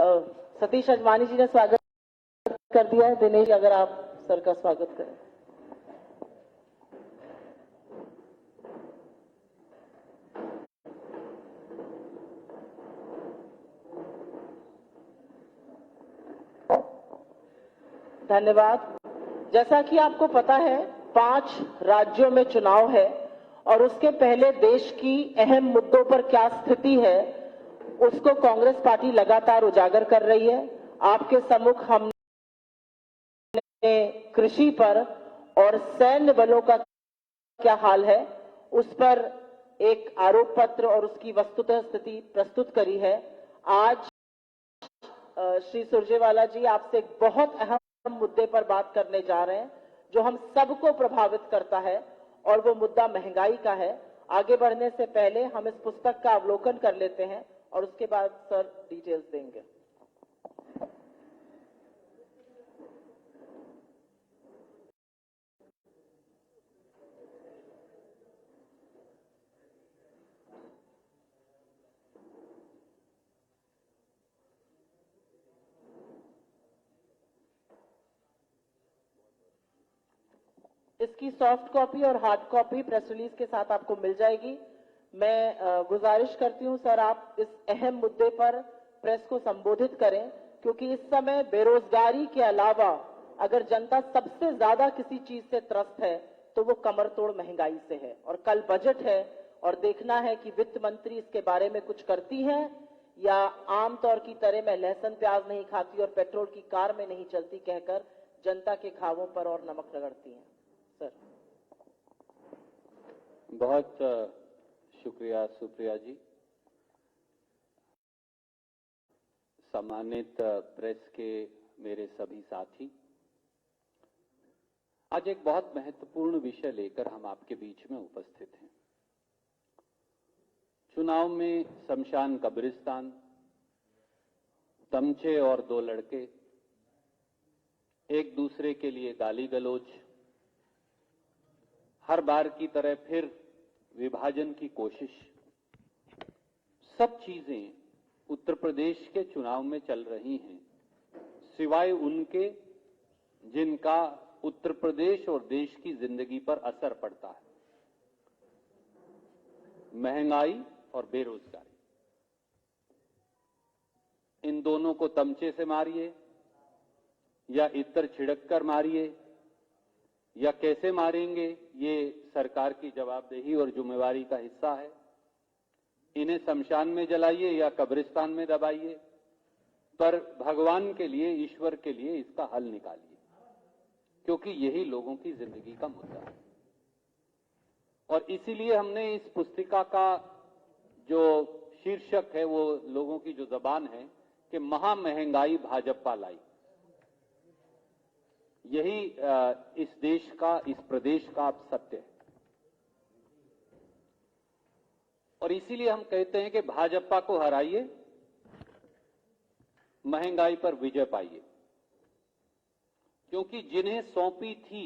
सतीश अजवानी जी ने स्वागत कर दिया है। दिनेश, अगर आप सर का स्वागत करें। धन्यवाद। जैसा कि आपको पता है, 5 राज्यों में चुनाव है और उसके पहले देश की अहम मुद्दों पर क्या स्थिति है उसको कांग्रेस पार्टी लगातार उजागर कर रही है। आपके सम्मुख हमने कृषि पर और सैन्य बलों का क्या हाल है उस पर एक आरोप पत्र और उसकी वस्तुतः स्थिति प्रस्तुत करी है। आज श्री सुरजेवाला जी आपसे एक बहुत अहम मुद्दे पर बात करने जा रहे हैं जो हम सबको प्रभावित करता है और वो मुद्दा महंगाई का है। आगे बढ़ने से पहले हम इस पुस्तक का अवलोकन कर लेते हैं और उसके बाद सर डिटेल्स देंगे। इसकी सॉफ्ट कॉपी और हार्ड कॉपी प्रेस रिलीज के साथ आपको मिल जाएगी। मैं गुजारिश करती हूं सर, आप इस अहम मुद्दे पर प्रेस को संबोधित करें, क्योंकि इस समय बेरोजगारी के अलावा अगर जनता सबसे ज्यादा किसी चीज से त्रस्त है तो वो कमर तोड़ महंगाई से है। और कल बजट है और देखना है कि वित्त मंत्री इसके बारे में कुछ करती है या आमतौर की तरह मैं लहसुन प्याज नहीं खाती और पेट्रोल की कार में नहीं चलती कहकर जनता के घावों पर और नमक रगड़ती हैं। सर। बहुत शुक्रिया सुप्रिया जी। सम्मानित प्रेस के मेरे सभी साथी, आज एक बहुत महत्वपूर्ण विषय लेकर हम आपके बीच में उपस्थित हैं। चुनाव में शमशान कब्रिस्तान, तमचे और 2 लड़के, एक दूसरे के लिए गाली गलौज, हर बार की तरह फिर विभाजन की कोशिश, सब चीजें उत्तर प्रदेश के चुनाव में चल रही हैं, सिवाय उनके जिनका उत्तर प्रदेश और देश की जिंदगी पर असर पड़ता है। महंगाई और बेरोजगारी, इन दोनों को तमचे से मारिए या इत्र छिड़क कर मारिए या कैसे मारेंगे, ये सरकार की जवाबदेही और जिम्मेवारी का हिस्सा है। इन्हें शमशान में जलाइए या कब्रिस्तान में दबाइए, पर भगवान के लिए, ईश्वर के लिए इसका हल निकालिए, क्योंकि यही लोगों की जिंदगी का मुद्दा है। और इसीलिए हमने इस पुस्तिका का जो शीर्षक है वो लोगों की जो जबान है कि महामहंगाई भाजपा लाई। यही इस देश का, इस प्रदेश का अब सत्य है। और इसीलिए हम कहते हैं कि भाजपा को हराइए, महंगाई पर विजय पाइए, क्योंकि जिन्हें सौंपी थी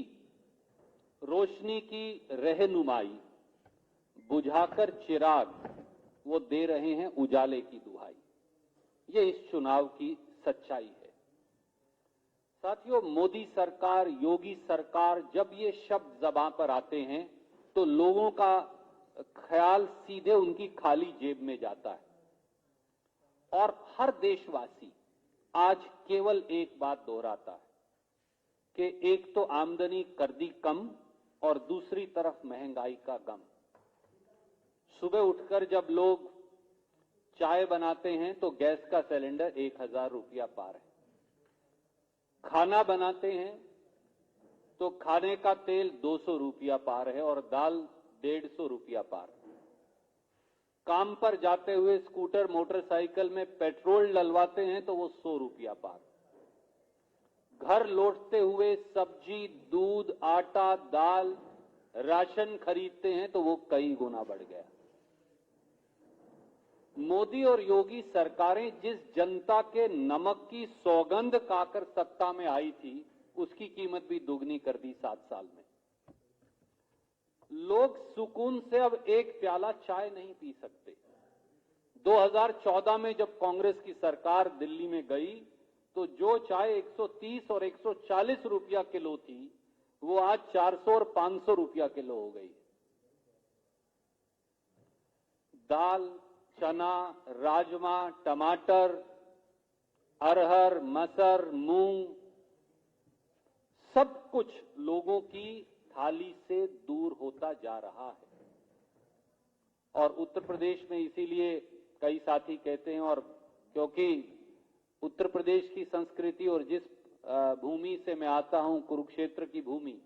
रोशनी की रहनुमाई, बुझाकर चिराग वो दे रहे हैं उजाले की दुहाई। ये इस चुनाव की सच्चाई है। साथियों, मोदी सरकार, योगी सरकार, जब ये शब्द ज़बान पर आते हैं तो लोगों का ख्याल सीधे उनकी खाली जेब में जाता है। और हर देशवासी आज केवल एक बात दोहराता है कि एक तो आमदनी कर दी कम और दूसरी तरफ महंगाई का गम। सुबह उठकर जब लोग चाय बनाते हैं तो गैस का सिलेंडर 1000 रुपया पार है। खाना बनाते हैं तो खाने का तेल 200 रुपया पार है और दाल 150 रुपया पार है। काम पर जाते हुए स्कूटर, मोटरसाइकिल में पेट्रोल डलवाते हैं तो वो 100 रुपया पार। घर लौटते हुए सब्जी, दूध, आटा, दाल, राशन खरीदते हैं तो वो कई गुना बढ़ गया। मोदी और योगी सरकारें जिस जनता के नमक की सौगंध खाकर सत्ता में आई थी, उसकी कीमत भी दुगनी कर दी 7 साल में। लोग सुकून से अब एक प्याला चाय नहीं पी सकते। 2014 में जब कांग्रेस की सरकार दिल्ली में गई तो जो चाय 130 और 140 रुपया किलो थी वो आज 400 और 500 रुपया किलो हो गई। दाल, चना, राजमा, टमाटर, अरहर, मटर, मूंग, सब कुछ लोगों की थाली से दूर होता जा रहा है। और उत्तर प्रदेश में इसीलिए कई साथी कहते हैं, और क्योंकि उत्तर प्रदेश की संस्कृति और जिस भूमि से मैं आता हूं, कुरुक्षेत्र की भूमि,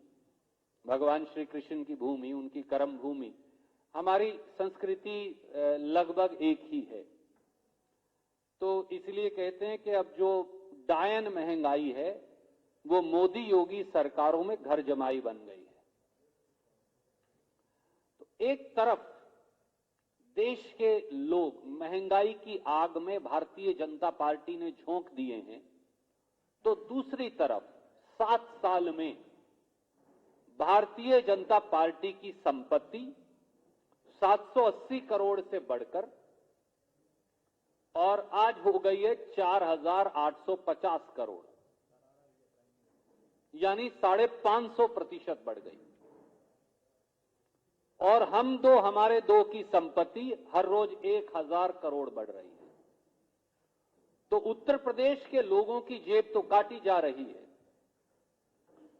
भगवान श्री कृष्ण की भूमि, उनकी कर्म भूमि, हमारी संस्कृति लगभग एक ही है। तो इसलिए कहते हैं कि अब जो डायन महंगाई है वो मोदी योगी सरकारों में घर जमाई बन गई है। तो एक तरफ देश के लोग महंगाई की आग में भारतीय जनता पार्टी ने झोंक दिए हैं, तो दूसरी तरफ 7 साल में भारतीय जनता पार्टी की संपत्ति 780 करोड़ से बढ़कर और आज हो गई है 4,850 करोड़, यानी 550% बढ़ गई। और हमारे दो की संपत्ति हर रोज 1,000 करोड़ बढ़ रही है। तो उत्तर प्रदेश के लोगों की जेब तो काटी जा रही है,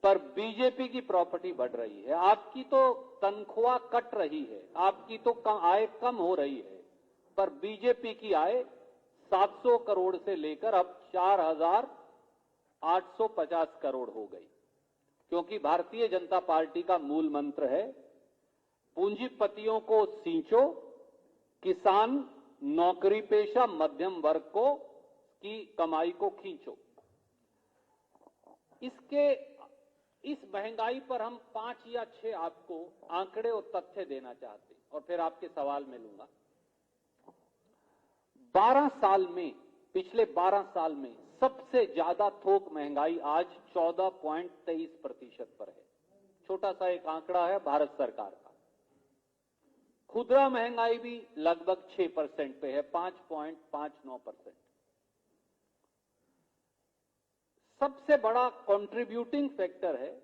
पर बीजेपी की प्रॉपर्टी बढ़ रही है। आपकी तो तनख्वाह कट रही है, आपकी तो आय कम हो रही है, पर बीजेपी की आय 700 करोड़ से लेकर अब 4,850 करोड़ हो गई। क्योंकि भारतीय जनता पार्टी का मूल मंत्र है, पूंजीपतियों को सींचो, किसान, नौकरी पेशा, मध्यम वर्ग को की कमाई को खींचो। इस महंगाई पर हम 5 या 6 आपको आंकड़े और तथ्य देना चाहते हैं और फिर आपके सवाल में लूंगा। 12 साल में, पिछले 12 साल में सबसे ज्यादा थोक महंगाई आज 14.23% पर है। छोटा सा एक आंकड़ा है भारत सरकार का। खुदरा महंगाई भी लगभग 6% पे है, 5.59%। सबसे बड़ा कंट्रीब्यूटिंग फैक्टर है,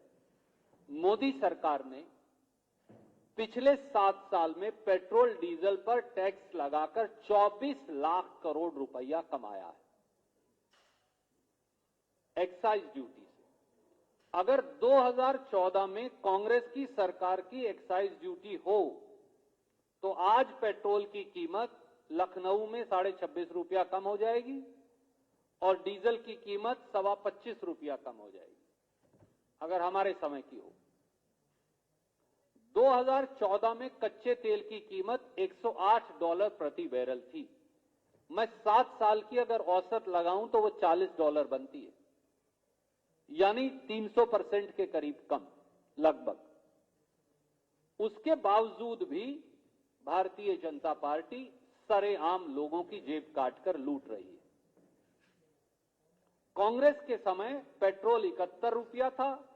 मोदी सरकार ने पिछले 7 साल में पेट्रोल डीजल पर टैक्स लगाकर 24 लाख करोड़ रुपया कमाया है एक्साइज ड्यूटी से। अगर 2014 में कांग्रेस की सरकार की एक्साइज ड्यूटी हो तो आज पेट्रोल की कीमत लखनऊ में 26.5 रुपया कम हो जाएगी और डीजल की कीमत 25 रुपया कम हो जाएगी, अगर हमारे समय की हो। 2014 में कच्चे तेल की कीमत $108 प्रति बैरल थी। मैं 7 साल की अगर औसत लगाऊं तो वो $40 बनती है, यानी 300% के करीब कम लगभग। उसके बावजूद भी भारतीय जनता पार्टी सरेआम लोगों की जेब काटकर लूट रही है। कांग्रेस के समय पेट्रोल 71 रुपया था,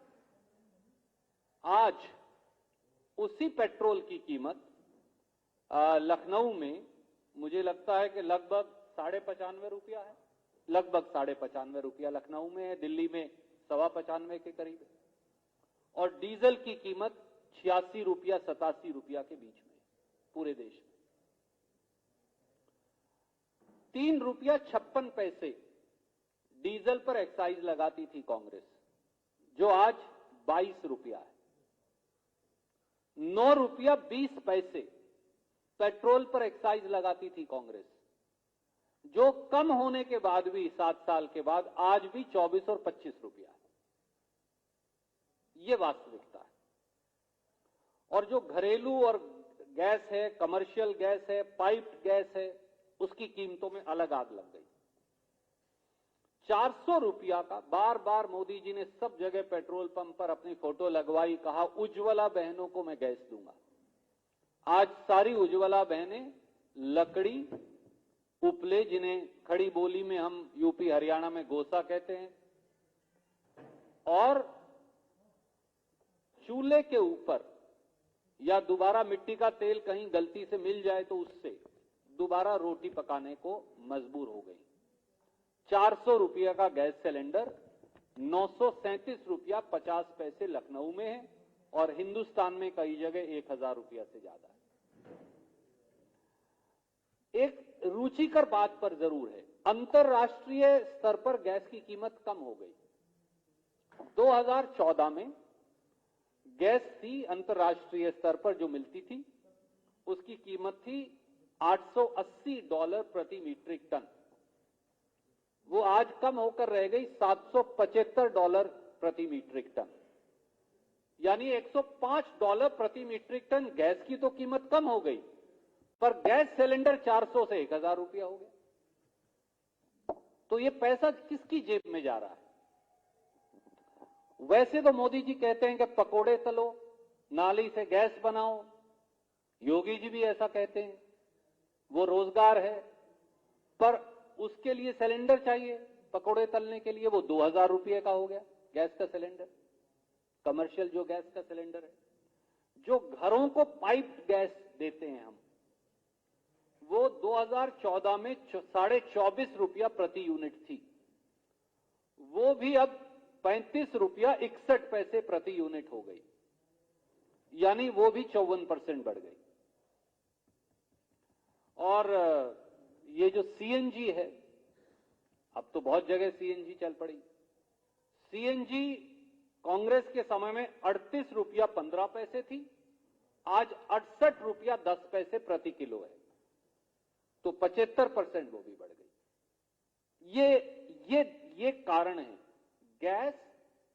आज उसी पेट्रोल की कीमत लखनऊ में मुझे लगता है कि लगभग 95.5 रुपया है, लगभग 95.5 रुपया लखनऊ में है, दिल्ली में 95 के करीब है, और डीजल की कीमत 86 रुपया 87 रुपया के बीच में पूरे देश में। 3 रुपया 56 पैसे डीजल पर एक्साइज लगाती थी कांग्रेस, जो आज 22 रुपया है। 9 रुपया 20 पैसे पेट्रोल पर एक्साइज लगाती थी कांग्रेस, जो कम होने के बाद भी 7 साल के बाद आज भी 24 और 25 रुपया है। ये वास्तविकता है। और जो घरेलू और गैस है, कमर्शियल गैस है, पाइप्ड गैस है, उसकी कीमतों में अलग आग लग गई। 400 रुपया का बार बार मोदी जी ने सब जगह पेट्रोल पंप पर अपनी फोटो लगवाई, कहा उज्ज्वला बहनों को मैं गैस दूंगा। आज सारी उज्ज्वला बहनें लकड़ी, उपले, जिन्हें खड़ी बोली में हम यूपी हरियाणा में गोसा कहते हैं, और चूल्हे के ऊपर या दोबारा मिट्टी का तेल कहीं गलती से मिल जाए तो उससे दोबारा रोटी पकाने को मजबूर हो गई। 400 रुपया का गैस सिलेंडर 937 रुपया 50 पैसे लखनऊ में है और हिंदुस्तान में कई जगह 1000 रुपया से ज्यादा है। एक रुचिकर बात पर जरूर है, अंतर्राष्ट्रीय स्तर पर गैस की कीमत कम हो गई। 2014 में गैस थी अंतर्राष्ट्रीय स्तर पर जो मिलती थी उसकी कीमत थी $880 प्रति मीट्रिक टन। वो आज कम होकर रह गई $775 प्रति मीट्रिक टन, यानी $105 प्रति मीट्रिक टन गैस की तो कीमत कम हो गई, पर गैस सिलेंडर 400 से 1000 रुपया हो गया। तो ये पैसा किसकी जेब में जा रहा है? वैसे तो मोदी जी कहते हैं कि पकोड़े तलो, नाली से गैस बनाओ, योगी जी भी ऐसा कहते हैं, वो रोजगार है, पर उसके लिए सिलेंडर चाहिए। पकोड़े तलने के लिए वो 2000 रुपये का हो गया गैस का सिलेंडर, कमर्शियल जो गैस का सिलेंडर है। जो घरों को पाइप्ड गैस देते हैं हम, वो 2014 में 24.5 रुपया प्रति यूनिट थी, वो भी अब 35 रुपया 61 पैसे प्रति यूनिट हो गई, यानी वो भी 54% बढ़ गई। और ये जो सीएनजी है, अब तो बहुत जगह सीएनजी चल पड़ी। सीएनजी कांग्रेस के समय में 38 रुपया 15 पैसे थी, आज 68 रुपया 10 पैसे प्रति किलो है, तो 75% वो भी बढ़ गई। ये कारण है। गैस,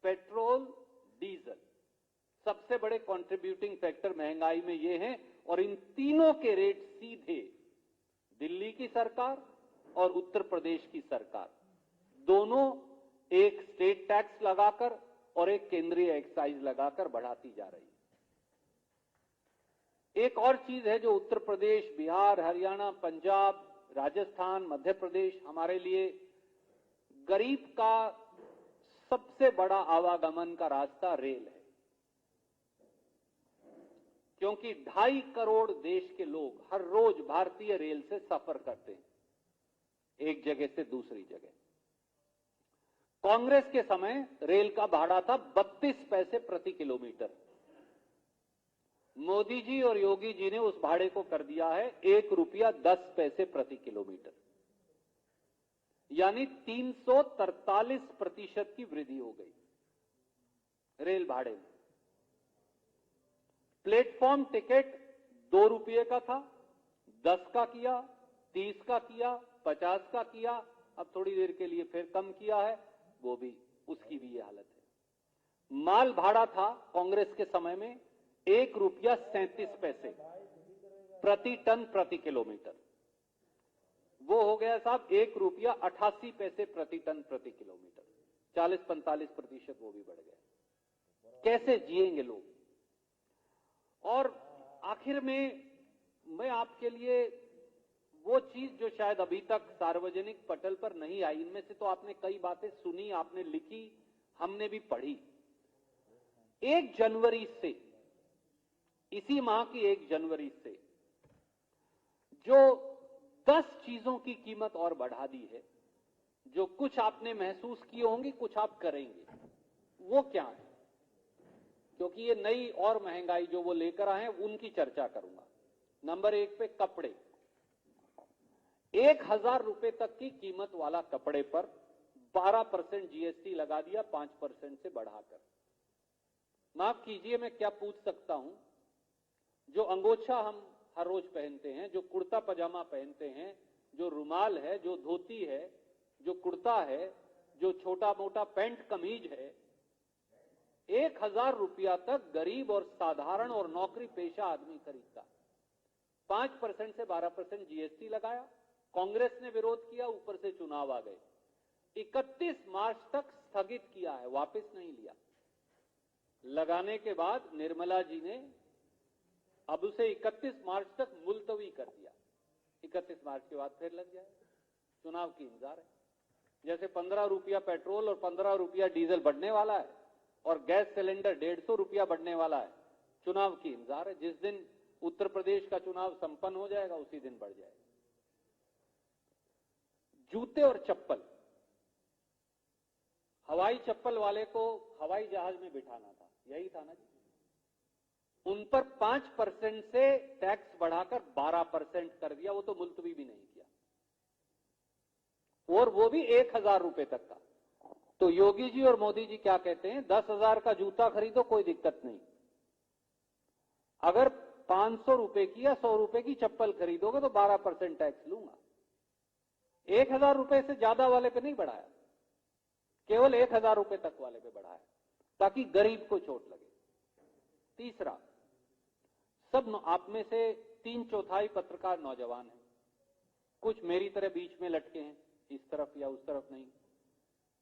पेट्रोल, डीजल सबसे बड़े कंट्रीब्यूटिंग फैक्टर महंगाई में ये हैं, और इन तीनों के रेट सीधे दिल्ली की सरकार और उत्तर प्रदेश की सरकार दोनों एक स्टेट टैक्स लगाकर और एक केंद्रीय एक्साइज लगाकर बढ़ाती जा रही है। एक और चीज है जो उत्तर प्रदेश, बिहार, हरियाणा, पंजाब, राजस्थान, मध्य प्रदेश हमारे लिए गरीब का सबसे बड़ा आवागमन का रास्ता रेल है, क्योंकि 2.5 करोड़ देश के लोग हर रोज भारतीय रेल से सफर करते हैं, एक जगह से दूसरी जगह। कांग्रेस के समय रेल का भाड़ा था 32 पैसे प्रति किलोमीटर। मोदी जी और योगी जी ने उस भाड़े को कर दिया है 1 रुपया 10 पैसे प्रति किलोमीटर, यानी 343% की वृद्धि हो गई रेल भाड़े में। प्लेटफॉर्म टिकट 2 रुपये का था, 10 का किया, 30 का किया, 50 का किया, अब थोड़ी देर के लिए फिर कम किया है, वो भी, उसकी भी ये हालत है। माल भाड़ा था कांग्रेस के समय में 1 रुपया 37 पैसे प्रति टन प्रति किलोमीटर, वो हो गया साहब 1 रुपया 88 पैसे प्रति टन प्रति किलोमीटर, 40-45% वो भी बढ़ गया। कैसे जिएंगे लोग? और आखिर में मैं आपके लिए वो चीज जो शायद अभी तक सार्वजनिक पटल पर नहीं आई, इनमें से तो आपने कई बातें सुनी, आपने लिखी, हमने भी पढ़ी। 1 जनवरी से, इसी माह की 1 जनवरी से जो 10 चीजों की कीमत और बढ़ा दी है, जो कुछ आपने महसूस की होंगी, कुछ आप करेंगे, वो क्या है? क्योंकि ये नई और महंगाई जो वो लेकर आए हैं उनकी चर्चा करूंगा। नंबर 1 पे कपड़े। 1000 रुपए तक की कीमत वाला कपड़े पर 12% जीएसटी लगा दिया, 5% से बढ़ाकर। माफ कीजिए, मैं क्या पूछ सकता हूं, जो अंगोछा हम हर रोज पहनते हैं, जो कुर्ता पजामा पहनते हैं, जो रुमाल है, जो धोती है, जो कुर्ता है, जो छोटा मोटा पैंट कमीज है, 1000 रुपया तक गरीब और साधारण और नौकरी पेशा आदमी खरीदता। 5% से 12% जीएसटी लगाया, कांग्रेस ने विरोध किया, ऊपर से चुनाव आ गए। 31 मार्च तक स्थगित किया है, वापस नहीं लिया। लगाने के बाद निर्मला जी ने अब उसे 31 मार्च तक मुलतवी कर दिया। 31 मार्च के बाद फिर लग जाए, चुनाव की इंतजार है। जैसे 15 रुपया पेट्रोल और 15 रुपया डीजल बढ़ने वाला है और गैस सिलेंडर 150 रुपया बढ़ने वाला है, चुनाव की इंतजार है। जिस दिन उत्तर प्रदेश का चुनाव संपन्न हो जाएगा उसी दिन बढ़ जाएगा। जूते और चप्पल, हवाई चप्पल वाले को हवाई जहाज में बिठाना था, यही था ना जी। उन पर 5% से टैक्स बढ़ाकर 12% कर दिया, वो तो मुलतवी भी नहीं किया, और वो भी 1,000 रुपए तक का। तो योगी जी और मोदी जी क्या कहते हैं, 10,000 का जूता खरीदो कोई दिक्कत नहीं, अगर 500 रुपए की या 100 रुपए की चप्पल खरीदोगे तो 12% टैक्स लूंगा। 1,000 रुपए से ज्यादा वाले पे नहीं बढ़ाया, केवल 1,000 रुपए तक वाले पे बढ़ाया, ताकि गरीब को चोट लगे। तीसरा, सब आप में से 3/4 पत्रकार नौजवान हैं, कुछ मेरी तरह बीच में लटके हैं, इस तरफ या उस तरफ नहीं,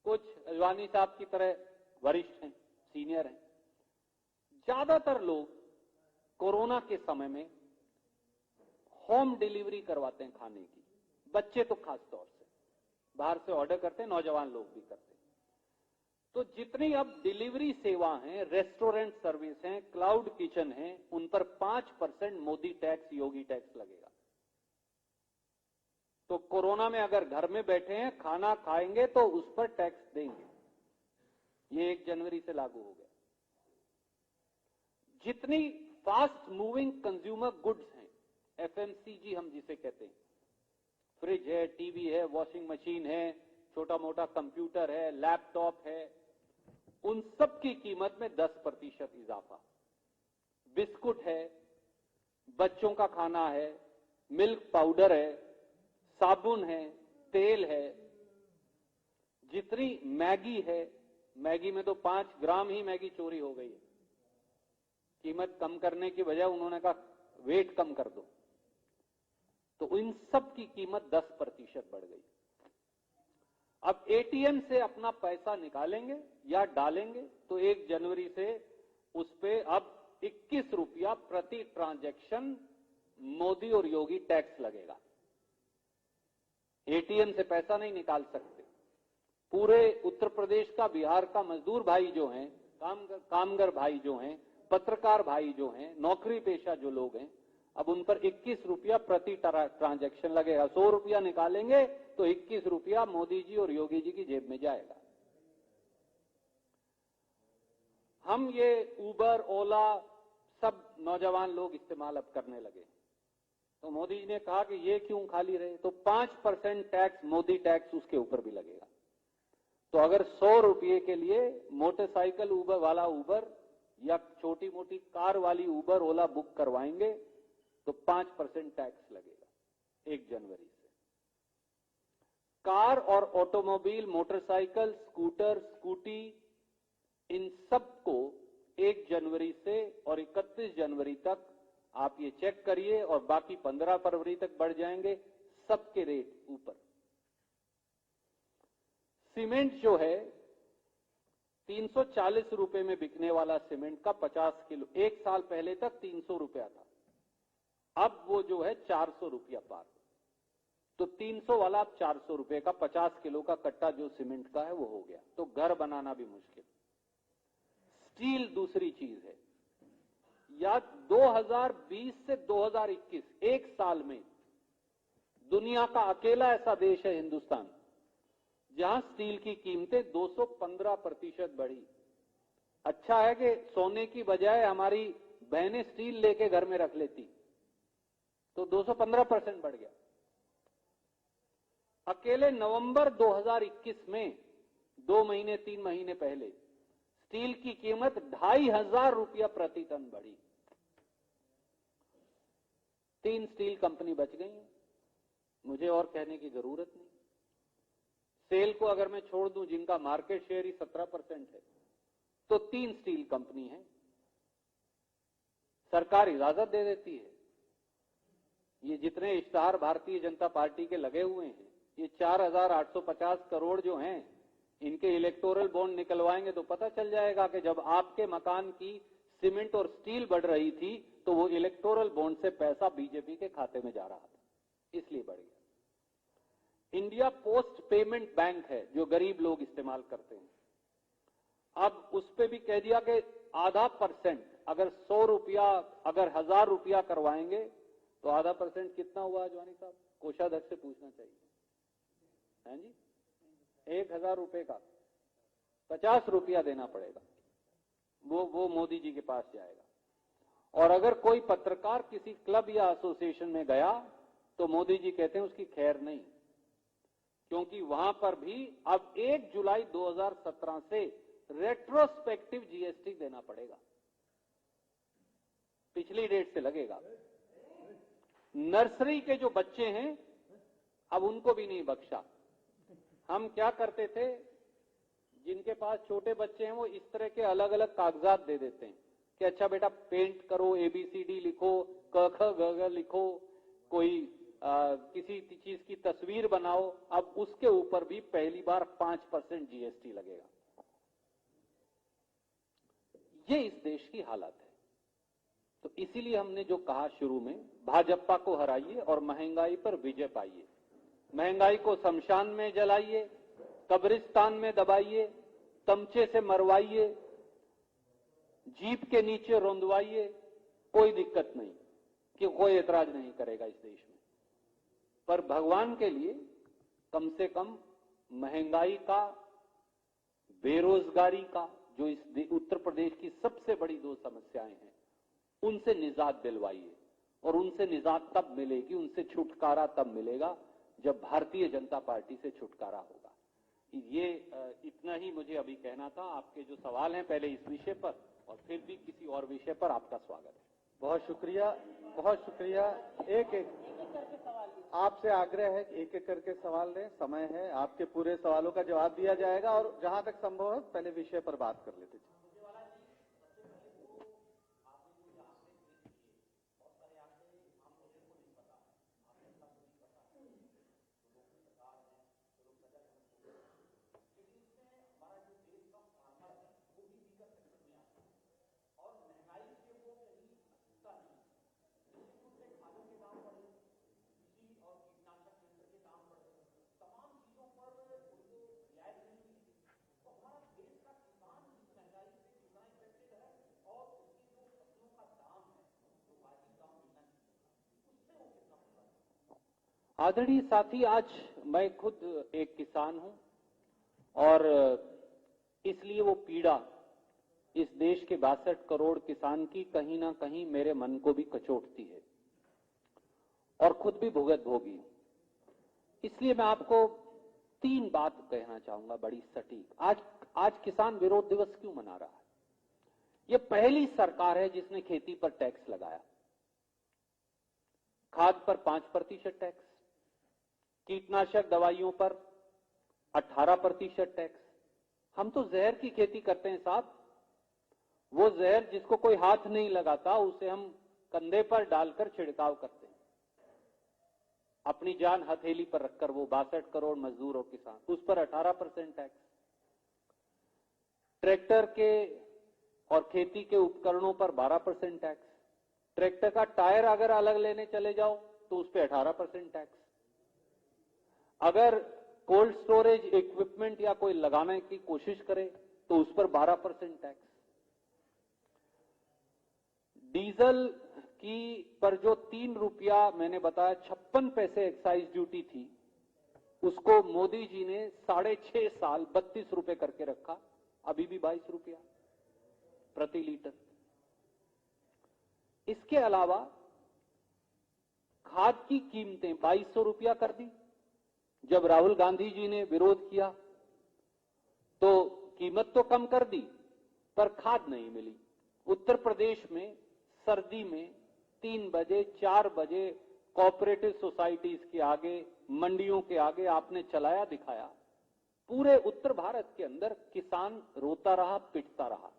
कुछ अजवानी साहब की तरह वरिष्ठ हैं, सीनियर हैं। ज्यादातर लोग कोरोना के समय में होम डिलीवरी करवाते हैं खाने की, बच्चे तो खास तौर से बाहर से ऑर्डर करते हैं, नौजवान लोग भी करते हैं। तो जितनी अब डिलीवरी सेवा हैं, रेस्टोरेंट सर्विस हैं, क्लाउड किचन हैं, उन पर 5% मोदी टैक्स, योगी टैक्स लगेगा। तो कोरोना में अगर घर में बैठे हैं, खाना खाएंगे तो उस पर टैक्स देंगे। ये 1 जनवरी से लागू हो गया। जितनी फास्ट मूविंग कंज्यूमर गुड्स हैं, एफएमसीजी हम जिसे कहते हैं, फ्रिज है, टीवी है, वॉशिंग मशीन है, छोटा मोटा कंप्यूटर है, लैपटॉप है, उन सब की कीमत में 10% इजाफा। बिस्कुट है, बच्चों का खाना है, मिल्क पाउडर है, साबुन है, तेल है, जितनी मैगी है, मैगी में तो 5 ग्राम ही मैगी चोरी हो गई है। कीमत कम करने की बजाय उन्होंने कहा वेट कम कर दो, तो इन सब की कीमत 10% बढ़ गई। अब एटीएम से अपना पैसा निकालेंगे या डालेंगे तो 1 जनवरी से उस पे अब 21 रुपया प्रति ट्रांजैक्शन मोदी और योगी टैक्स लगेगा। एटीएम से पैसा नहीं निकाल सकते। पूरे उत्तर प्रदेश का, बिहार का मजदूर भाई जो हैं, कामगर भाई जो हैं, पत्रकार भाई जो हैं, नौकरी पेशा जो लोग हैं, अब उन पर 21 रुपया प्रति ट्रांजैक्शन लगेगा। 100 रुपया निकालेंगे तो 21 रुपया मोदी जी और योगी जी की जेब में जाएगा। हम ये उबर, ओला सब नौजवान लोग इस्तेमाल अब करने लगे, तो मोदी जी ने कहा कि ये क्यों खाली रहे, तो 5% टैक्स, मोदी टैक्स उसके ऊपर भी लगेगा। तो अगर 100 रुपये के लिए मोटरसाइकिल उबर वाला उबर या छोटी मोटी कार वाली उबर, ओला बुक करवाएंगे तो 5% टैक्स लगेगा 1 जनवरी से। कार और ऑटोमोबाइल, मोटरसाइकिल, स्कूटर, स्कूटी, इन सबको 1 जनवरी से और 31 जनवरी तक आप ये चेक करिए, और बाकी 15 फरवरी तक बढ़ जाएंगे सबके रेट ऊपर। सीमेंट जो है 340 रुपए में बिकने वाला सीमेंट का 50 किलो, 1 साल पहले तक 300 रुपया था, अब वो जो है 400 रुपया पार। तो 300 वाला अब 400 रुपए का 50 किलो का कट्टा जो सीमेंट का है वो हो गया। तो घर बनाना भी मुश्किल। स्टील दूसरी चीज है, या 2020 से 2021 1 साल में दुनिया का अकेला ऐसा देश है हिंदुस्तान जहां स्टील की कीमतें 215% बढ़ी। अच्छा है कि सोने की बजाय हमारी बहनें स्टील लेके घर में रख लेती, तो 215% बढ़ गया। अकेले नवंबर 2021 में 2 महीने 3 महीने पहले स्टील की कीमत 2,500 रुपया प्रति टन बढ़ी। 3 स्टील कंपनी बच गई हैं, मुझे और कहने की जरूरत नहीं। सेल को अगर मैं छोड़ दूं, जिनका मार्केट शेयर ही 17% है, तो 3 स्टील कंपनी है। सरकार इजाजत दे देती है। ये जितने इश्तहार भारतीय जनता पार्टी के लगे हुए हैं, ये 4,850 करोड़ जो हैं, इनके इलेक्टोरल बॉन्ड निकलवाएंगे तो पता चल जाएगा कि जब आपके मकान की सीमेंट और स्टील बढ़ रही थी तो वो इलेक्टोरल बॉन्ड से पैसा बीजेपी के खाते में जा रहा था, इसलिए बढ़ गया। इंडिया पोस्ट पेमेंट बैंक है जो गरीब लोग इस्तेमाल करते हैं, अब उस पर भी कह दिया कि आधा %, अगर 100 रुपया, अगर 1,000 रुपया करवाएंगे तो आधा % कितना हुआ अजवानी साहब? कोषाध्यक्ष से पूछना चाहिए। हैं जी, 1,000 रुपए का 50 रुपया देना पड़ेगा, वो मोदी जी के पास जाएगा। और अगर कोई पत्रकार किसी क्लब या एसोसिएशन में गया तो मोदी जी कहते हैं उसकी खैर नहीं, क्योंकि वहां पर भी अब 1 जुलाई 2017 से रेट्रोस्पेक्टिव जीएसटी देना पड़ेगा, पिछली डेट से लगेगा। नर्सरी के जो बच्चे हैं अब उनको भी नहीं बख्शा। हम क्या करते थे, जिनके पास छोटे बच्चे हैं वो इस तरह के अलग अलग कागजात दे देते हैं कि अच्छा बेटा पेंट करो, ABCD लिखो, क ख ग घ लिखो, कोई किसी चीज की तस्वीर बनाओ। अब उसके ऊपर भी पहली बार 5% जीएसटी लगेगा। ये इस देश की हालत है। तो इसीलिए हमने जो कहा शुरू में, भाजपा को हराइए और महंगाई पर विजय पाइए। महंगाई को शमशान में जलाइए, कब्रिस्तान में दबाइए, तमचे से मरवाइए, जीप के नीचे रोंदवाइए, कोई दिक्कत नहीं, कि कोई एतराज नहीं करेगा इस देश में। पर भगवान के लिए कम से कम महंगाई का, बेरोजगारी का, जो इस उत्तर प्रदेश की सबसे बड़ी 2 समस्याएं हैं, उनसे निजात दिलवाइए। और उनसे निजात तब मिलेगी, उनसे छुटकारा तब मिलेगा जब भारतीय जनता पार्टी से छुटकारा होगा। ये इतना ही मुझे अभी कहना था। आपके जो सवाल हैं पहले इस विषय पर और फिर भी किसी और विषय पर आपका स्वागत है। बहुत शुक्रिया, बहुत शुक्रिया। एक एक आपसे आग्रह है कि एक एक करके सवाल लें, समय है, आपके पूरे सवालों का जवाब दिया जाएगा और जहां तक संभव है पहले विषय पर बात कर लेते हैं। आदरणीय साथी, आज मैं खुद एक किसान हूं और इसलिए वो पीड़ा इस देश के 62 करोड़ किसान की कहीं ना कहीं मेरे मन को भी कचोटती है और खुद भी भुगत भोगी। इसलिए मैं आपको 3 बात कहना चाहूंगा बड़ी सटीक। आज किसान विरोध दिवस क्यों मना रहा है? ये पहली सरकार है जिसने खेती पर टैक्स लगाया। खाद पर 5% टैक्स, कीटनाशक दवाइयों पर 18% टैक्स। हम तो जहर की खेती करते हैं साहब। वो जहर जिसको कोई हाथ नहीं लगाता उसे हम कंधे पर डालकर छिड़काव करते हैं, अपनी जान हथेली पर रखकर। वो 62 करोड़ मजदूर और किसान, उस पर 18% टैक्स। ट्रैक्टर के और खेती के उपकरणों पर 12% टैक्स। ट्रैक्टर का टायर अगर अलग लेने चले जाओ तो उस पर 18% टैक्स। अगर कोल्ड स्टोरेज इक्विपमेंट या कोई लगाने की कोशिश करे तो उस पर 12% टैक्स। डीजल की पर जो 3 रुपया मैंने बताया 56 पैसे एक्साइज ड्यूटी थी, उसको मोदी जी ने 6.5 साल 32 रुपए करके रखा, अभी भी 22 रुपया प्रति लीटर। इसके अलावा खाद की कीमतें 2200 रुपया कर दी। जब राहुल गांधी जी ने विरोध किया तो कीमत तो कम कर दी पर खाद नहीं मिली। उत्तर प्रदेश में सर्दी में 3 बजे 4 बजे कोऑपरेटिव सोसाइटीज के आगे, मंडियों के आगे आपने चलाया दिखाया। पूरे उत्तर भारत के अंदर किसान रोता रहा, पिटता रहा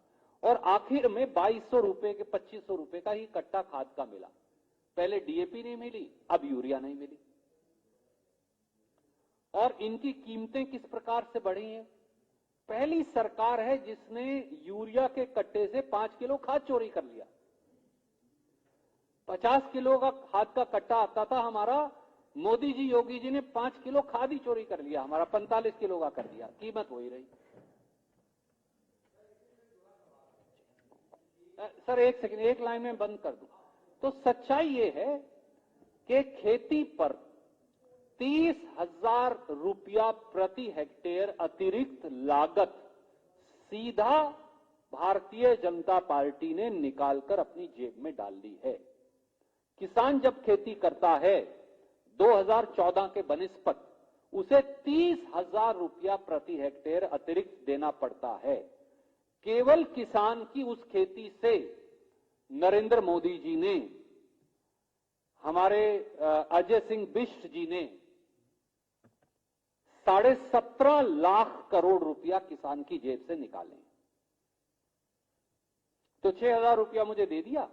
और आखिर में 2200 रुपए के 2500 रुपए का ही कट्टा खाद का मिला। पहले डीएपी नहीं मिली, अब यूरिया नहीं मिली। और इनकी कीमतें किस प्रकार से बढ़ी हैं? पहली सरकार है जिसने यूरिया के कट्टे से 5 किलो खाद चोरी कर लिया। 50 किलो का खाद का कट्टा आता था हमारा, मोदी जी, योगी जी ने 5 किलो खाद ही चोरी कर लिया, हमारा 45 किलो का कर दिया, कीमत वही रही। सर एक सेकंड, एक लाइन में बंद कर दूं। तो सच्चाई ये है कि खेती पर 30,000 रुपया प्रति हेक्टेयर अतिरिक्त लागत सीधा भारतीय जनता पार्टी ने निकालकर अपनी जेब में डाल ली है। किसान जब खेती करता है 2014 के बनिस्पत उसे 30,000 रुपया प्रति हेक्टेयर अतिरिक्त देना पड़ता है। केवल किसान की उस खेती से नरेंद्र मोदी जी ने, हमारे अजय सिंह बिष्ट जी ने 17.5 लाख करोड़ रुपया किसान की जेब से निकाले। तो 6,000 रुपया मुझे दे दिया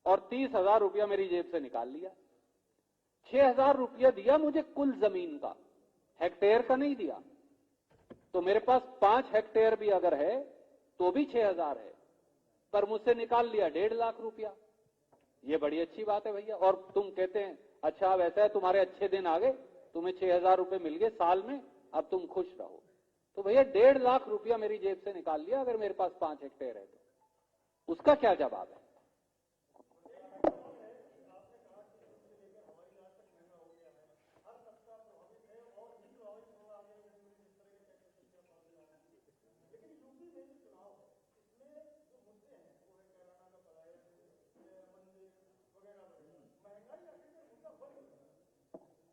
और 30,000 रुपया मेरी जेब से निकाल लिया। 6,000 रुपया दिया मुझे कुल जमीन का, हेक्टेयर का नहीं दिया। तो मेरे पास 5 हेक्टेयर भी अगर है तो भी 6,000 है, पर मुझसे निकाल लिया 1.5 लाख रुपया। ये बड़ी अच्छी बात है भैया। और तुम कहते हैं अच्छा वैसा है, तुम्हारे अच्छे दिन आ गए, तुम्हें 6,000 रुपए मिल गए साल में, अब तुम खुश रहो। तो भैया 1.5 लाख रुपया मेरी जेब से निकाल लिया अगर मेरे पास 5 हेक्टेयर है तो उसका क्या जवाब है?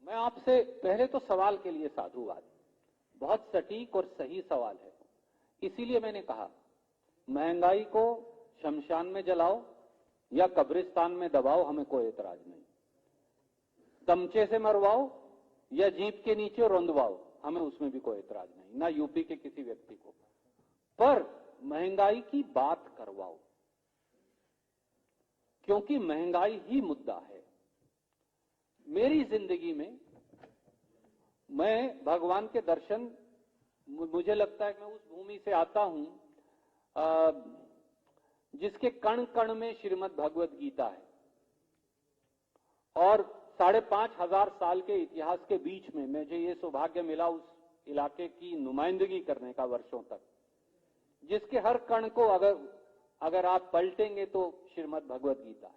मैं आपसे पहले तो सवाल के लिए साधुवाद, बहुत सटीक और सही सवाल है। इसीलिए मैंने कहा महंगाई को शमशान में जलाओ या कब्रिस्तान में दबाओ, हमें कोई एतराज नहीं। तमचे से मरवाओ या जीप के नीचे रौंदवाओ, हमें उसमें भी कोई एतराज नहीं, ना यूपी के किसी व्यक्ति को। पर महंगाई की बात करवाओ, क्योंकि महंगाई ही मुद्दा है। मेरी जिंदगी में मैं भगवान के दर्शन, मुझे लगता है कि मैं उस भूमि से आता हूं जिसके कण कण में श्रीमद् भगवत गीता है, और 5,500 साल के इतिहास के बीच में मुझे ये सौभाग्य मिला उस इलाके की नुमाइंदगी करने का वर्षों तक, जिसके हर कण को अगर आप पलटेंगे तो श्रीमद् भगवत गीता है।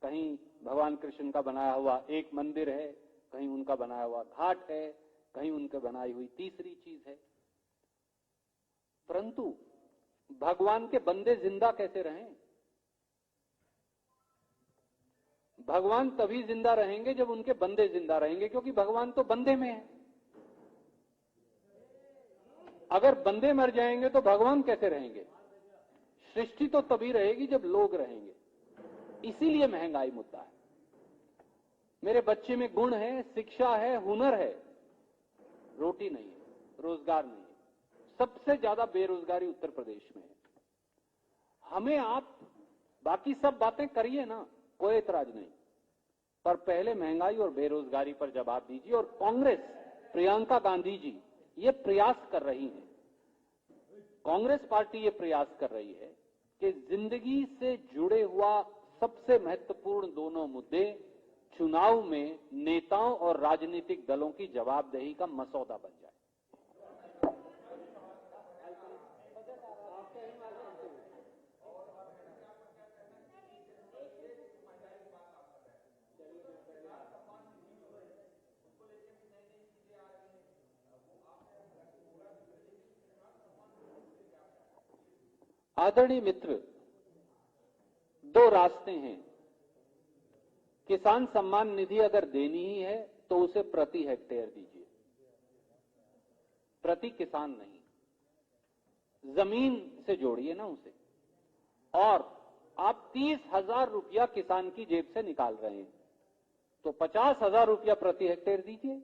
कहीं भगवान कृष्ण का बनाया हुआ एक मंदिर है, कहीं उनका बनाया हुआ घाट है, कहीं उनके बनाई हुई तीसरी चीज है। परंतु भगवान के बंदे जिंदा कैसे रहें? भगवान तभी जिंदा रहेंगे जब उनके बंदे जिंदा रहेंगे, क्योंकि भगवान तो बंदे में है। अगर बंदे मर जाएंगे तो भगवान कैसे रहेंगे? सृष्टि तो तभी रहेगी जब लोग रहेंगे। इसीलिए महंगाई मुद्दा है। मेरे बच्चे में गुण है, शिक्षा है, हुनर है, रोटी नहीं है, रोजगार नहीं है। सबसे ज्यादा बेरोजगारी उत्तर प्रदेश में है। हमें आप बाकी सब बातें करिए ना, कोई एतराज नहीं, पर पहले महंगाई और बेरोजगारी पर जवाब दीजिए। और कांग्रेस, प्रियंका गांधी जी ये प्रयास कर रही हैं, कांग्रेस पार्टी ये प्रयास कर रही है कि जिंदगी से जुड़े हुआ सबसे महत्वपूर्ण दोनों मुद्दे चुनाव में नेताओं और राजनीतिक दलों की जवाबदेही का मसौदा बन जाए। आदरणीय मित्र, 2 रास्ते हैं। किसान सम्मान निधि अगर देनी ही है तो उसे प्रति हेक्टेयर दीजिए, प्रति किसान नहीं, जमीन से जोड़िए ना उसे। और आप 30,000 रुपया किसान की जेब से निकाल रहे हैं तो 50,000 रुपया प्रति हेक्टेयर दीजिए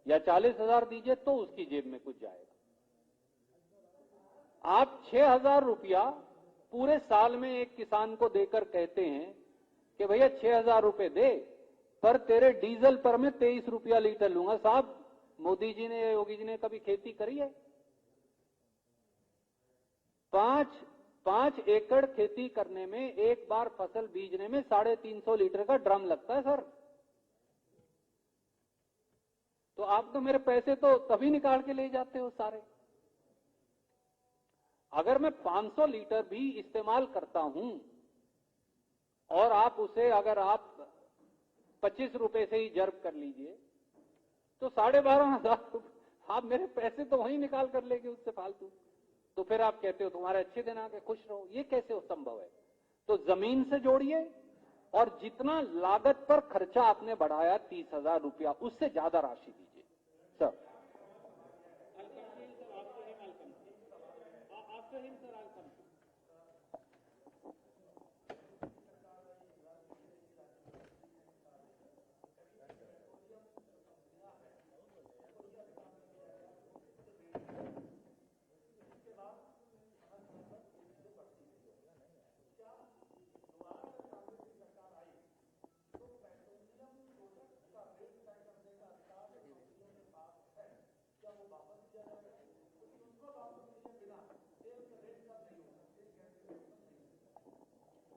या 40,000 दीजिए, तो उसकी जेब में कुछ जाएगा। आप 6,000 रुपया पूरे साल में एक किसान को देकर कहते हैं कि भैया 6,000 रुपए दे, पर तेरे डीजल पर मैं 23 रुपया लीटर लूंगा। साहब, मोदी जी ने, योगी जी ने कभी खेती करी है? 5 एकड़ खेती करने में, एक बार फसल बीजने में 350 लीटर का ड्रम लगता है सर। तो आप तो मेरे पैसे तो तभी निकाल के ले जाते हो सारे। अगर मैं 500 लीटर भी इस्तेमाल करता हूं और आप उसे, अगर आप 25 रुपए से ही जर्ब कर लीजिए, तो 12,500 आप मेरे पैसे तो वहीं निकाल कर लेंगे उससे फालतू। तो फिर आप कहते हो तुम्हारे अच्छे दिन आ गए, खुश रहो। ये कैसे संभव है? तो जमीन से जोड़िए और जितना लागत पर खर्चा आपने बढ़ाया 30,000 रुपया, उससे ज्यादा राशि दीजिए। सर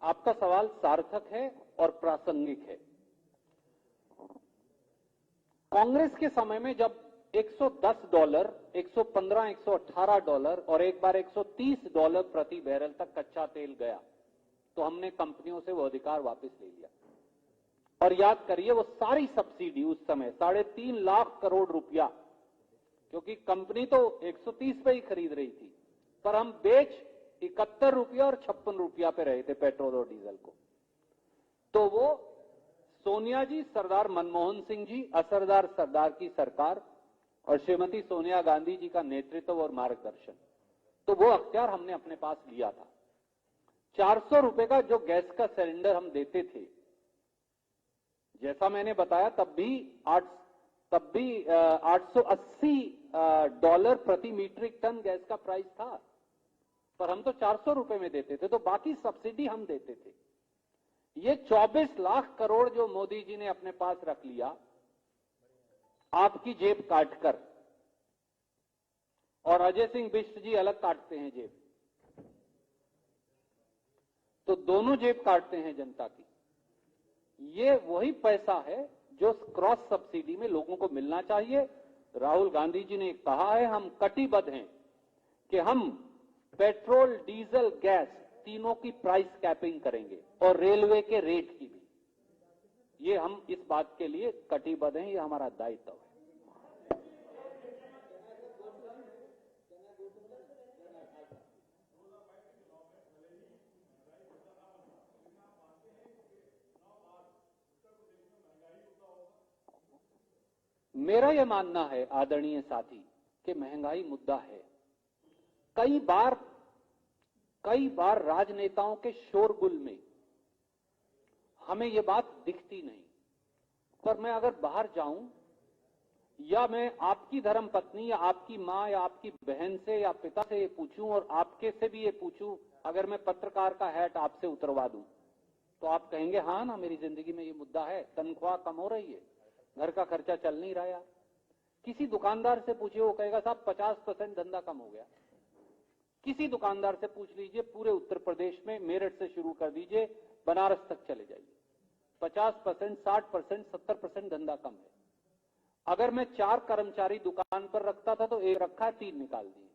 आपका सवाल सार्थक है और प्रासंगिक है। कांग्रेस के समय में जब $110, $115, $118 और एक बार $130 प्रति बैरल तक कच्चा तेल गया, तो हमने कंपनियों से वो अधिकार वापस ले लिया। और याद करिए वो सारी सब्सिडी उस समय 3.5 लाख करोड़ रुपया, क्योंकि कंपनी तो 130 पे ही खरीद रही थी, पर हम बेच 71 रुपया और 56 रुपया पे रहे थे पेट्रोल और डीजल को। तो वो सोनिया जी, सरदार मनमोहन सिंह जी, असरदार सरदार की सरकार और श्रीमती सोनिया गांधी जी का नेतृत्व और मार्गदर्शन, तो वो अख्तियार हमने अपने पास लिया था। 400 रुपए का जो गैस का सिलेंडर हम देते थे, जैसा मैंने बताया तब भी $880 प्रति मीट्रिक टन गैस का प्राइस था, पर हम तो 400 रुपए में देते थे, तो बाकी सब्सिडी हम देते थे। ये 24 लाख करोड़ जो मोदी जी ने अपने पास रख लिया आपकी जेब काटकर, और अजय सिंह बिष्ट जी अलग काटते हैं जेब, तो दोनों जेब काटते हैं जनता की। ये वही पैसा है जो क्रॉस सब्सिडी में लोगों को मिलना चाहिए। राहुल गांधी जी ने कहा है हम कटिबद्ध हैं कि हम पेट्रोल, डीजल, गैस तीनों की प्राइस कैपिंग करेंगे और रेलवे के रेट की भी। ये हम इस बात के लिए कटिबद्ध हैं, ये हमारा दायित्व है। मेरा यह मानना है आदरणीय साथी कि महंगाई मुद्दा है। कई बार राजनेताओं के शोरगुल में हमें यह बात दिखती नहीं, पर मैं अगर बाहर जाऊं या मैं आपकी धर्मपत्नी या आपकी मां या आपकी बहन से या पिता से ये पूछूं और आपके से भी ये पूछूं, अगर मैं पत्रकार का हैट आपसे उतरवा दूं, तो आप कहेंगे हाँ ना, मेरी जिंदगी में ये मुद्दा है, तनख्वाह कम हो रही है, घर का खर्चा चल नहीं रहा। किसी दुकानदार से पूछिए, वो कहेगा साहब 50% धंधा कम हो गया। किसी दुकानदार से पूछ लीजिए, पूरे उत्तर प्रदेश में मेरठ से शुरू कर दीजिए, बनारस तक चले जाइए, 50%, 60%, 70% धंधा कम है। अगर मैं 4 कर्मचारी दुकान पर रखता था तो 1 रखा, 3 निकाल दिए।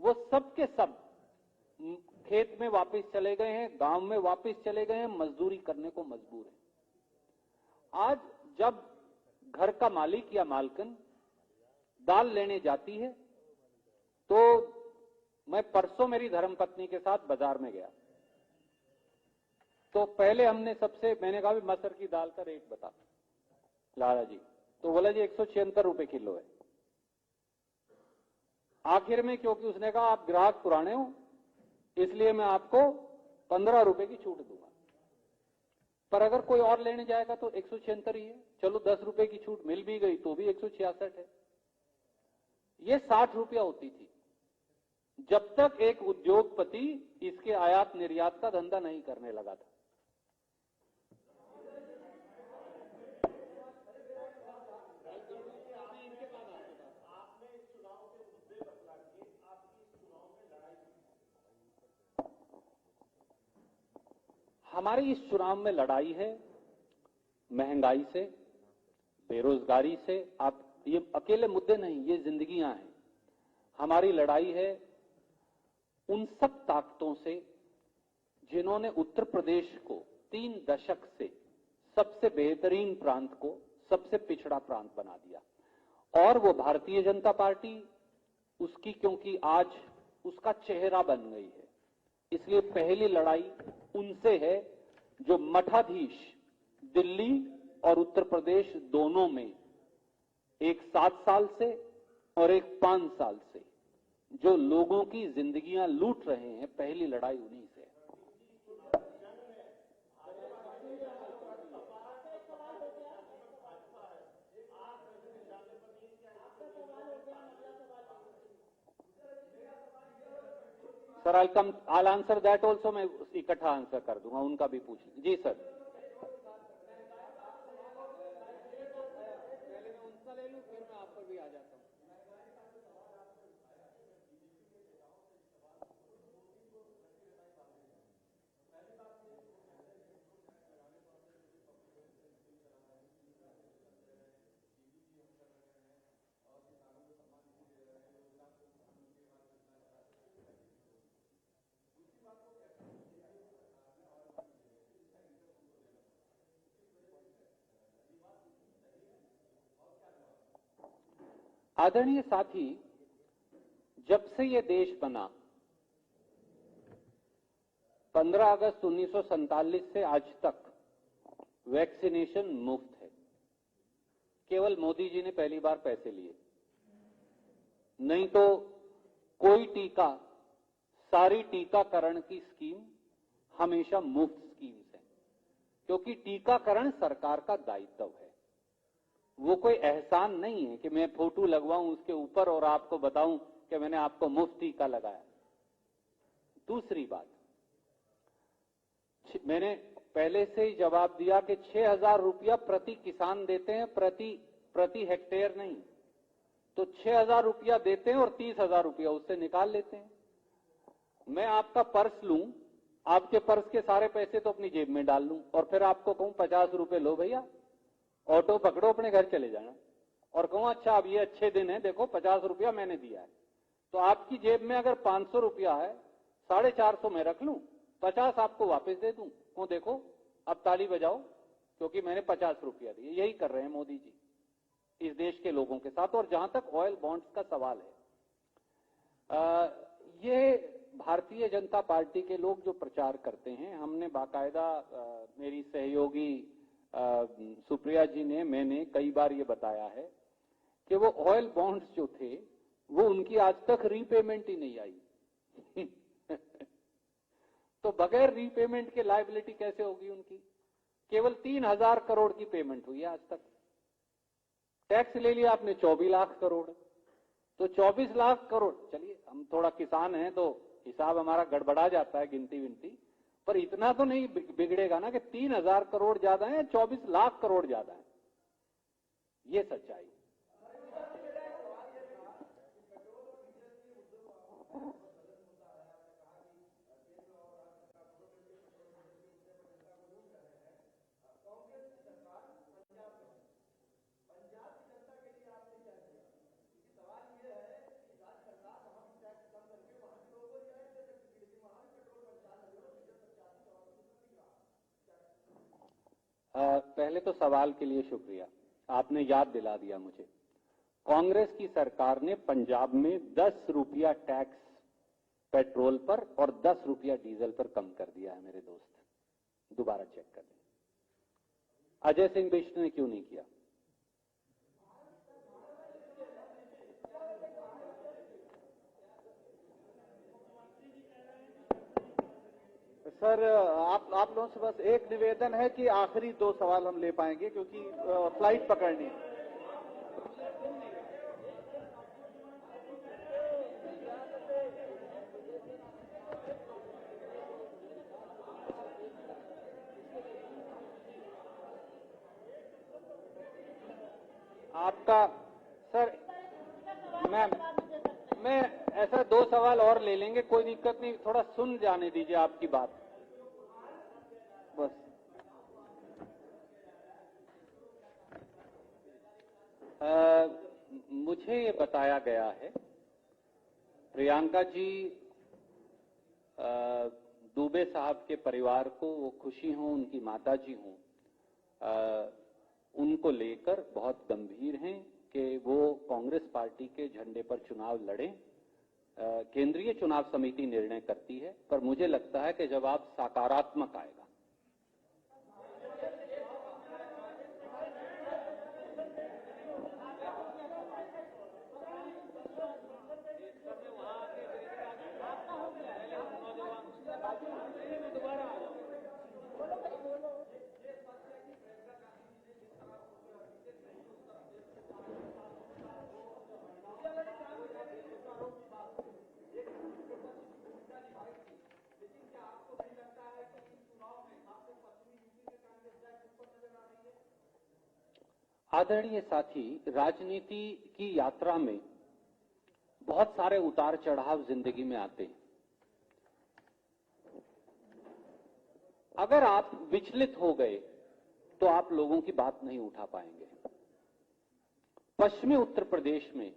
वो सब के सब खेत में वापस चले गए हैं, गांव में वापस चले गए हैं, मजदूरी करने को मजबूर है। आज जब घर का मालिक या मालकिन दाल लेने जाती है, तो मैं परसों मेरी धर्मपत्नी के साथ बाजार में गया, तो पहले मैंने कहा मसर की दाल का रेट बता लाला जी, तो बोला जी 176 रुपए किलो है। आखिर में क्योंकि उसने कहा आप ग्राहक पुराने हो, इसलिए मैं आपको 15 रुपए की छूट दूंगा, पर अगर कोई और लेने जाएगा तो 176 ही है। चलो 10 रुपए की छूट मिल भी गई तो भी 166 है। ये 60 रुपया होती थी जब तक एक उद्योगपति इसके आयात निर्यात का धंधा नहीं करने लगा था। हमारी इस चुनाव में लड़ाई है महंगाई से, बेरोजगारी से। आप ये अकेले मुद्दे नहीं, ये जिंदगियां हैं। हमारी लड़ाई है उन सब ताकतों से जिन्होंने उत्तर प्रदेश को 3 दशक से सबसे बेहतरीन प्रांत को सबसे पिछड़ा प्रांत बना दिया। और वो भारतीय जनता पार्टी उसकी, क्योंकि आज उसका चेहरा बन गई है, इसलिए पहली लड़ाई उनसे है जो मठाधीश दिल्ली और उत्तर प्रदेश दोनों में, एक 7 साल से और एक 5 साल से जो लोगों की जिंदगियां लूट रहे हैं, पहली लड़ाई उन्हीं से है। Sir I'll answer that also, मैं इकट्ठा आंसर कर दूंगा, उनका भी पूछ जी सर। पहले मैं उनका ले लूं, फिर मैं आप पर भी आ जाता हूं। आदरणीय साथी, जब से ये देश बना 15 अगस्त 1947 से आज तक वैक्सीनेशन मुफ्त है। केवल मोदी जी ने पहली बार पैसे लिए, नहीं तो कोई टीका, सारी टीकाकरण की स्कीम हमेशा मुफ्त स्कीम्स है, क्योंकि टीकाकरण सरकार का दायित्व है। वो कोई एहसान नहीं है कि मैं फोटो लगवाऊं उसके ऊपर और आपको बताऊं कि मैंने आपको मुफ्त टीका लगाया। दूसरी बात, मैंने पहले से ही जवाब दिया कि 6,000 रुपया प्रति किसान देते हैं, प्रति हेक्टेयर नहीं। तो 6,000 रुपया देते हैं और 30,000 रुपया उससे निकाल लेते हैं। मैं आपका पर्स लूं, आपके पर्स के सारे पैसे तो अपनी जेब में डाल लूं और फिर आपको कहूं 50 रुपए लो भैया, ऑटो पकड़ो, अपने घर चले जाना, और कहूं अच्छा अब ये अच्छे दिन है, देखो 50 रुपया मैंने दिया है। तो आपकी जेब में अगर 500 रुपया है, 450 मैं रख लूं, 50 आपको वापस दे दूं, को देखो अब ताली बजाओ क्योंकि मैंने 50 रुपया दिए। यही कर रहे हैं मोदी जी इस देश के लोगों के साथ। और जहां तक ऑयल बॉन्ड्स का सवाल है, ये भारतीय जनता पार्टी के लोग जो प्रचार करते हैं, हमने बाकायदा, मेरी सहयोगी सुप्रिया जी ने, मैंने कई बार ये बताया है कि वो ऑयल बॉन्ड्स जो थे वो उनकी आज तक रीपेमेंट ही नहीं आई। तो बगैर रीपेमेंट के लायबिलिटी कैसे होगी उनकी? केवल 3,000 करोड़ की पेमेंट हुई है आज तक। टैक्स ले लिया आपने 24 लाख करोड़, तो 24 लाख करोड़, चलिए हम थोड़ा किसान हैं तो हिसाब हमारा गड़बड़ा जाता है गिनती विनती, पर इतना तो नहीं बिगड़ेगा ना कि 3,000 करोड़ ज्यादा है, 24 लाख करोड़ ज्यादा है। ये सच्चाई। पहले तो सवाल के लिए शुक्रिया, आपने याद दिला दिया मुझे। कांग्रेस की सरकार ने पंजाब में 10 रुपया टैक्स पेट्रोल पर और 10 रुपया डीजल पर कम कर दिया है मेरे दोस्त, दोबारा चेक कर लें। अजय सिंह बिष्ट ने क्यों नहीं किया? सर आप लोगों से बस एक निवेदन है कि आखिरी 2 सवाल हम ले पाएंगे क्योंकि फ्लाइट पकड़नी है। आपका सर, मैं ऐसा 2 सवाल और ले लेंगे, कोई दिक्कत नहीं, थोड़ा सुन जाने दीजिए आपकी बात बस। मुझे ये बताया गया है प्रियंका जी दुबे साहब के परिवार को वो खुशी हो, उनकी माता जी हों, उनको लेकर बहुत गंभीर हैं कि वो कांग्रेस पार्टी के झंडे पर चुनाव लड़ें। केंद्रीय चुनाव समिति निर्णय करती है, पर मुझे लगता है कि जवाब सकारात्मक आएगा। आदरणीय साथी, राजनीति की यात्रा में बहुत सारे उतार चढ़ाव जिंदगी में आते हैं। अगर आप विचलित हो गए तो आप लोगों की बात नहीं उठा पाएंगे। पश्चिमी उत्तर प्रदेश में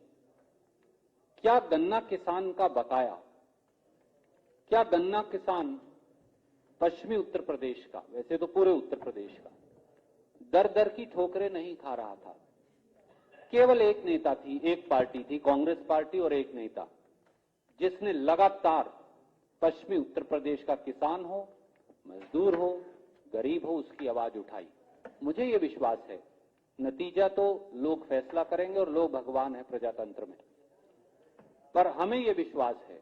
क्या गन्ना किसान का बकाया, क्या गन्ना किसान पश्चिमी उत्तर प्रदेश का, वैसे तो पूरे उत्तर प्रदेश का, दर दर की ठोकरें नहीं खा रहा था। केवल एक नेता थी, एक पार्टी थी, कांग्रेस पार्टी, और एक नेता जिसने लगातार पश्चिमी उत्तर प्रदेश का किसान हो, मजदूर हो, गरीब हो, उसकी आवाज उठाई। मुझे यह विश्वास है, नतीजा तो लोग फैसला करेंगे और लोग भगवान है प्रजातंत्र में, पर हमें यह विश्वास है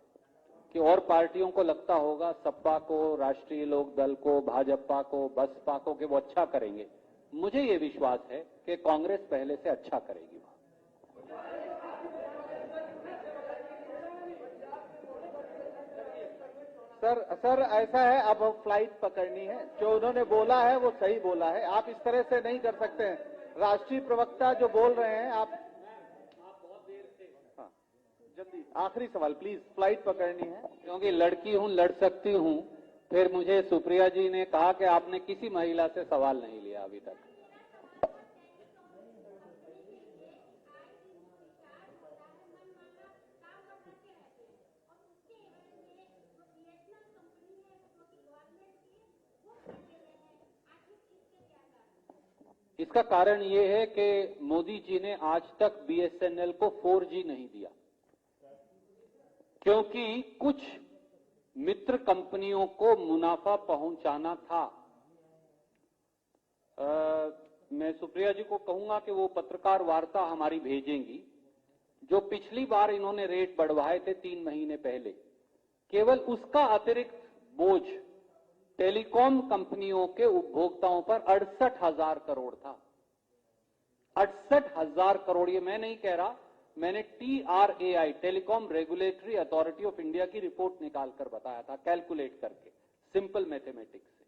कि और पार्टियों को लगता होगा, सपा को, राष्ट्रीय लोक दल को, भाजपा को, बसपा को, कि वो अच्छा करेंगे। मुझे ये विश्वास है कि कांग्रेस पहले से अच्छा करेगी। सर ऐसा है, अब फ्लाइट पकड़नी है। जो उन्होंने बोला है वो सही बोला है, आप इस तरह से नहीं कर सकते हैं। राष्ट्रीय प्रवक्ता जो बोल रहे हैं, आप बहुत देर से, हाँ जल्दी आखिरी सवाल प्लीज, फ्लाइट पकड़नी है। क्योंकि लड़की हूं, लड़ सकती हूं। फिर मुझे सुप्रिया जी ने कहा कि आपने किसी महिला से सवाल नहीं लिया अभी तक। इसका कारण ये है कि मोदी जी ने आज तक बीएसएनएल को 4G नहीं दिया, क्योंकि कुछ मित्र कंपनियों को मुनाफा पहुंचाना था। मैं सुप्रिया जी को कहूंगा कि वो पत्रकार वार्ता हमारी भेजेंगी। जो पिछली बार इन्होंने रेट बढ़वाए थे 3 महीने पहले, केवल उसका अतिरिक्त बोझ टेलीकॉम कंपनियों के उपभोक्ताओं पर 68,000 करोड़ था। 68,000 करोड़, ये मैं नहीं कह रहा, मैंने TRAI, telecom regulatory authority of India की रिपोर्ट निकालकर बताया था, कैलकुलेट करके, सिंपल मैथमेटिक्स से।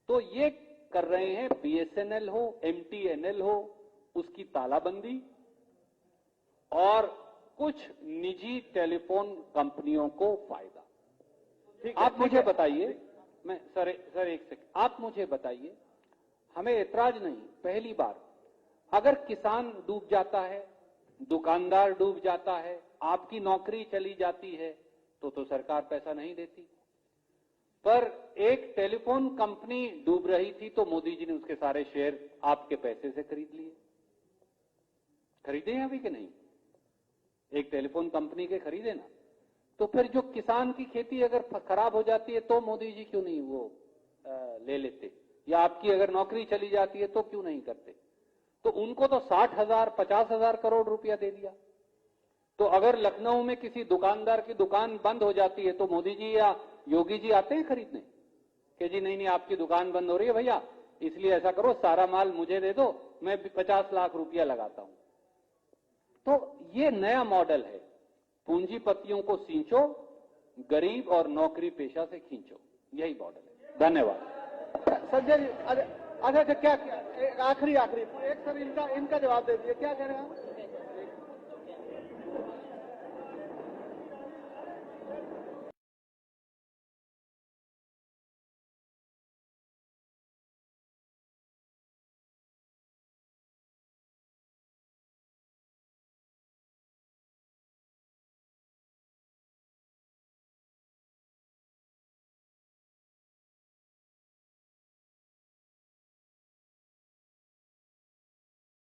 तो ये कर रहे हैं BSNL हो, MTNL हो, उसकी तालाबंदी, और कुछ निजी टेलीफोन कंपनियों को फायदा। आप मुझे बताइए, मैं सर एक सेकंड, आप मुझे बताइए, हमें ऐतराज नहीं, पहली बार अगर किसान डूब जाता है, दुकानदार डूब जाता है, आपकी नौकरी चली जाती है, तो सरकार पैसा नहीं देती। पर एक टेलीफोन कंपनी डूब रही थी तो मोदी जी ने उसके सारे शेयर आपके पैसे से खरीद लिए। खरीदे हैं अभी कि नहीं? एक टेलीफोन कंपनी के खरीदे ना। तो फिर जो किसान की खेती अगर खराब हो जाती है तो मोदी जी क्यों नहीं वो ले लेते, या आपकी अगर नौकरी चली जाती है तो क्यों नहीं करते? तो उनको तो 60,000 50,000 करोड़ रुपया दे दिया। तो अगर लखनऊ में किसी दुकानदार की दुकान बंद हो जाती है तो मोदी जी या योगी जी आते हैं खरीदने कि जी नहीं आपकी दुकान बंद हो रही है भैया, इसलिए ऐसा करो सारा माल मुझे दे दो, मैं 50 लाख रुपया लगाता हूं। तो ये नया मॉडल है, पूंजीपतियों को सींचो, गरीब और नौकरी पेशा से खींचो, यही मॉडल है। धन्यवाद। संजय जी, अच्छा क्या आखिरी एक सर इनका जवाब दे दीजिए, क्या कह रहे हैं आप?